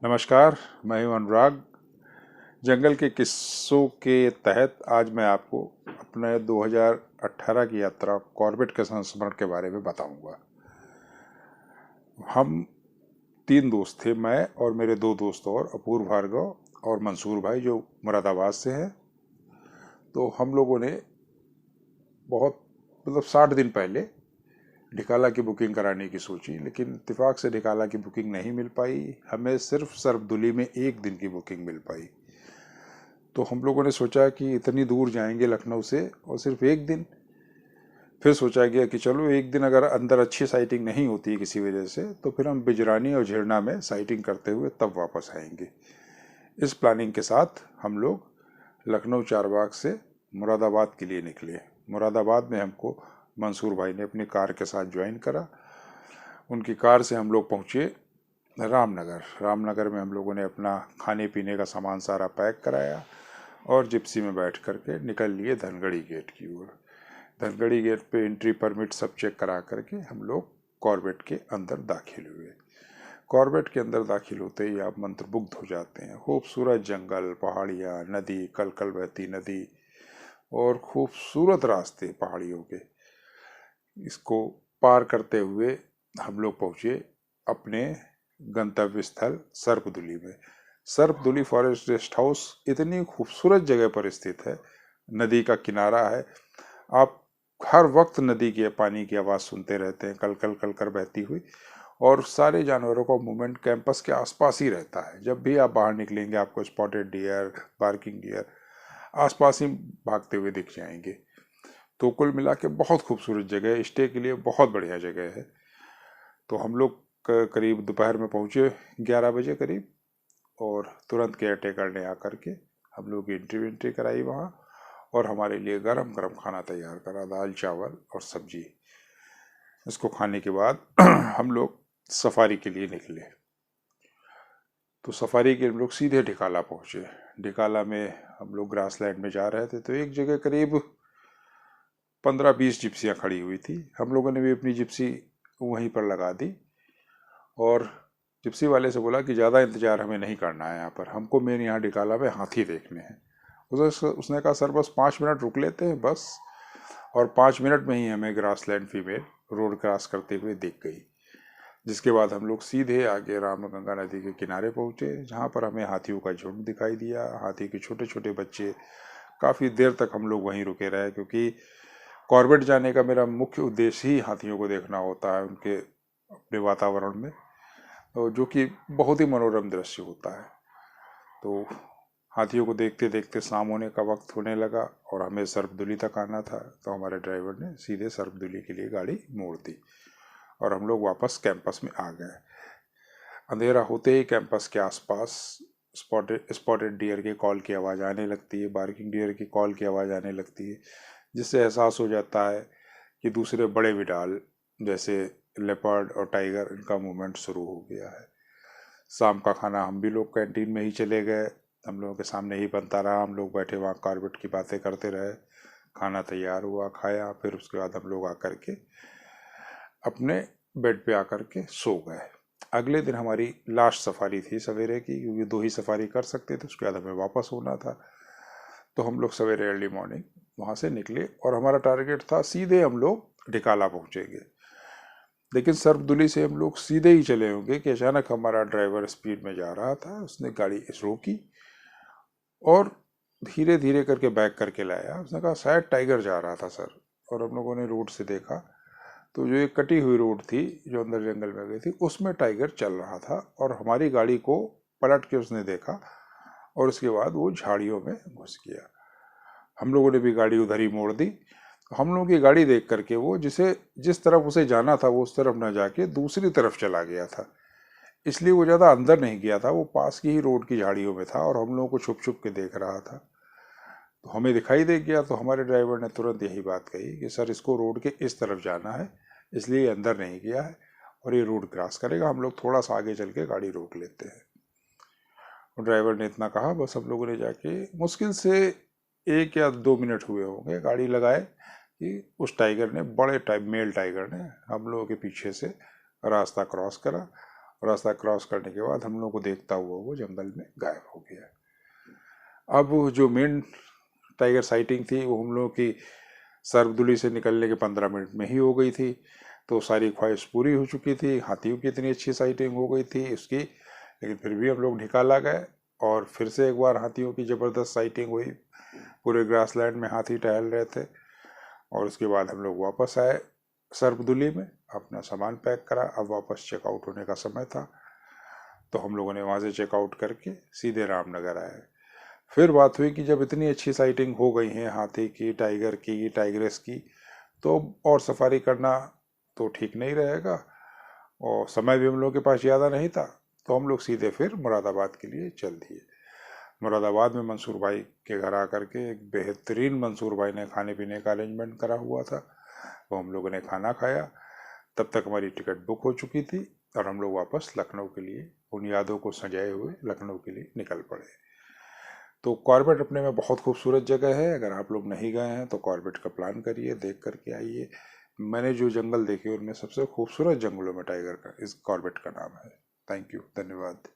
नमस्कार। मैं हूं अनुराग। जंगल के किस्सों के तहत आज मैं आपको अपने 2018 की यात्रा कॉर्बेट के संस्मरण के बारे में बताऊंगा। हम तीन दोस्त थे, मैं और मेरे दो दोस्त और अपूर्व भार्गव और मंसूर भाई जो मुरादाबाद से हैं। तो हम लोगों ने बहुत 60 दिन पहले ढिकाला की बुकिंग कराने की सोची, लेकिन इत्तेफाक से ढिकाला की बुकिंग नहीं मिल पाई। हमें सिर्फ सरबदुली में एक दिन की बुकिंग मिल पाई। तो हम लोगों ने सोचा कि इतनी दूर जाएंगे लखनऊ से और सिर्फ एक दिन। फिर सोचा गया कि चलो एक दिन अगर अंदर अच्छी साइटिंग नहीं होती है किसी वजह से, तो फिर हम बिजरानी और झिरना में साइटिंग करते हुए तब वापस आएंगे। इस प्लानिंग के साथ हम लोग लखनऊ चारबाग से मुरादाबाद के लिए निकले। मुरादाबाद में हमको मंसूर भाई ने अपनी कार के साथ ज्वाइन करा। उनकी कार से हम लोग पहुँचे रामनगर। रामनगर में हम लोगों ने अपना खाने पीने का सामान सारा पैक कराया और जिप्सी में बैठ करके निकल लिए धनगढ़ी गेट की ओर। धनगढ़ी गेट पे एंट्री परमिट सब चेक करा करके हम लोग कॉर्बेट के अंदर दाखिल हुए। कॉर्बेट के अंदर दाखिल होते ही आप मंत्रमुग्ध हो जाते हैं। खूबसूरत जंगल, पहाड़ियाँ, नदी, कल कल बहती नदी और खूबसूरत रास्ते पहाड़ियों के। इसको पार करते हुए हम लोग पहुँचे अपने गंतव्य स्थल सर्पदुली में। सर्पदुली फॉरेस्ट रेस्ट हाउस इतनी खूबसूरत जगह पर स्थित है, नदी का किनारा है। आप हर वक्त नदी के पानी की आवाज़ सुनते रहते हैं, कल कल कल कर बहती हुई। और सारे जानवरों का मूवमेंट कैंपस के आसपास ही रहता है। जब भी आप बाहर निकलेंगे आपको स्पॉटेड डियर, बार्किंग डियर आसपास ही भागते हुए दिख जाएंगे। तो कुल मिला के बहुत खूबसूरत जगह है, स्टे के लिए बहुत बढ़िया जगह है। तो हम लोग करीब दोपहर में पहुँचे 11 बजे करीब, और तुरंत केयर टेकर ने आकर के हम लोग की एंट्री कराई वहाँ, और हमारे लिए गरम गरम खाना तैयार करा, दाल चावल और सब्जी। इसको खाने के बाद हम लोग सफारी के लिए निकले। तो सफारी के हम लोग सीधे ढिकाला पहुँचे। ढिकाला में हम लोग ग्रासलैंड में जा रहे थे, तो एक जगह करीब 15-20 जिप्सियाँ खड़ी हुई थी। हम लोगों ने भी अपनी जिप्सी वहीं पर लगा दी और जिप्सी वाले से बोला कि ज़्यादा इंतज़ार हमें नहीं करना है, यहाँ पर हमको मेरे यहाँ ढिकाला में हाथी देखने हैं। उसने कहा सर बस 5 मिनट रुक लेते हैं बस। और 5 मिनट में ही हमें ग्रासलैंड फीमेल रोड क्रॉस करते हुए दिख गई। जिसके बाद हम लोग सीधे आगे रामगंगा नदी के किनारे पहुँचे, जहाँ पर हमें हाथियों का झुंड दिखाई दिया। हाथी के छोटे छोटे बच्चे। काफ़ी देर तक हम लोग वहीं रुके रहे, क्योंकि कॉर्बेट जाने का मेरा मुख्य उद्देश्य ही हाथियों को देखना होता है उनके अपने वातावरण में, तो जो कि बहुत ही मनोरम दृश्य होता है। तो हाथियों को देखते देखते शाम होने का वक्त होने लगा और हमें सर्पदुली तक आना था। तो हमारे ड्राइवर ने सीधे सर्पदुली के लिए गाड़ी मोड़ दी और हम लोग वापस कैंपस में आ गए। अंधेरा होते ही कैंपस के आसपास स्पॉटेड डियर के कॉल की आवाज़ आने लगती है, बार्किंग डियर की कॉल की आवाज़ आने लगती है, जिससे एहसास हो जाता है कि दूसरे बड़े विडाल जैसे लेपर्ड और टाइगर, इनका मूवमेंट शुरू हो गया है। शाम का खाना हम भी लोग कैंटीन में ही चले गए। हम लोगों के सामने ही बनता रहा, हम लोग बैठे वहाँ कॉर्बेट की बातें करते रहे। खाना तैयार हुआ, खाया, फिर उसके बाद हम लोग आकर के अपने बेड पे आकर के सो गए। अगले दिन हमारी लास्ट सफारी थी सवेरे की, क्योंकि 2 ही सफारी कर सकते थे, उसके बाद हमें वापस होना था। तो हम लोग सवेरे अर्ली मॉर्निंग वहाँ से निकले और हमारा टारगेट था सीधे हम लोग ढिकाला पहुँचेंगे। लेकिन सर्पदुली से हम लोग सीधे ही चले होंगे कि अचानक हमारा ड्राइवर स्पीड में जा रहा था, उसने गाड़ी रोकी और धीरे धीरे करके बैक करके लाया। उसने कहा शायद टाइगर जा रहा था सर। और हम लोगों ने रोड से देखा तो जो एक कटी हुई रोड थी जो अंदर जंगल में गई थी, उसमें टाइगर चल रहा था और हमारी गाड़ी को पलट के उसने देखा और उसके बाद वो झाड़ियों में घुस गया। हम लोगों ने भी गाड़ी उधर ही मोड़ दी। हम लोगों की गाड़ी देख करके वो जिस तरफ उसे जाना था वो उस तरफ ना जाके दूसरी तरफ चला गया था, इसलिए वो ज़्यादा अंदर नहीं गया था, वो पास की ही रोड की झाड़ियों में था और हम लोगों को छुप छुप के देख रहा था। तो हमें दिखाई दे गया, तो हमारे ड्राइवर ने तुरंत यही बात कही कि सर इसको रोड के इस तरफ जाना है, इसलिए अंदर नहीं गया है और ये रोड क्रॉस करेगा, हम लोग थोड़ा सा आगे चल के गाड़ी रोक लेते हैं। और ड्राइवर ने इतना कहा, बस हम लोगों ने जाके मुश्किल से 1 या 2 मिनट हुए होंगे गाड़ी लगाए कि उस टाइगर ने, मेल टाइगर ने हम लोगों के पीछे से रास्ता क्रॉस करा रास्ता क्रॉस करने के बाद हम लोग को देखता हुआ वो जंगल में गायब हो गया। अब जो मेन टाइगर साइटिंग थी वो हम लोगों की सर्वदुली से निकलने के 15 मिनट में ही हो गई थी। तो सारी ख्वाहिश पूरी हो चुकी थी, हाथियों की इतनी अच्छी साइटिंग हो गई थी उसकी, लेकिन फिर भी हम लोग निकाला गए और फिर से एक बार हाथियों की ज़बरदस्त साइटिंग हुई। पूरे ग्रासलैंड में हाथी टहल रहे थे। और उसके बाद हम लोग वापस आए सर्वदुली में, अपना सामान पैक करा। अब वापस चेकआउट होने का समय था, तो हम लोगों ने वहाँ से चेकआउट करके सीधे रामनगर आए। फिर बात हुई कि जब इतनी अच्छी साइटिंग हो गई है हाथी की, टाइगर की, टाइग्रेस की, तो और सफारी करना तो ठीक नहीं रहेगा और समय भी हम लोग के पास ज़्यादा नहीं था। तो हम लोग सीधे फिर मुरादाबाद के लिए चल दिए। मुरादाबाद में मंसूर भाई के घर आकर के एक बेहतरीन मंसूर भाई ने खाने पीने का अरेंजमेंट करा हुआ था, वो हम लोगों ने खाना खाया। तब तक हमारी टिकट बुक हो चुकी थी और हम लोग वापस लखनऊ के लिए उन यादों को सजाए हुए लखनऊ के लिए निकल पड़े। तो कॉर्बेट अपने में बहुत खूबसूरत जगह है। अगर आप लोग नहीं गए हैं तो कॉर्बेट का प्लान करिए, देख करके आइए। मैंने जो जंगल देखे उनमें सबसे खूबसूरत जंगलों में टाइगर का इस कॉर्बेट का नाम है। थैंक यू, धन्यवाद।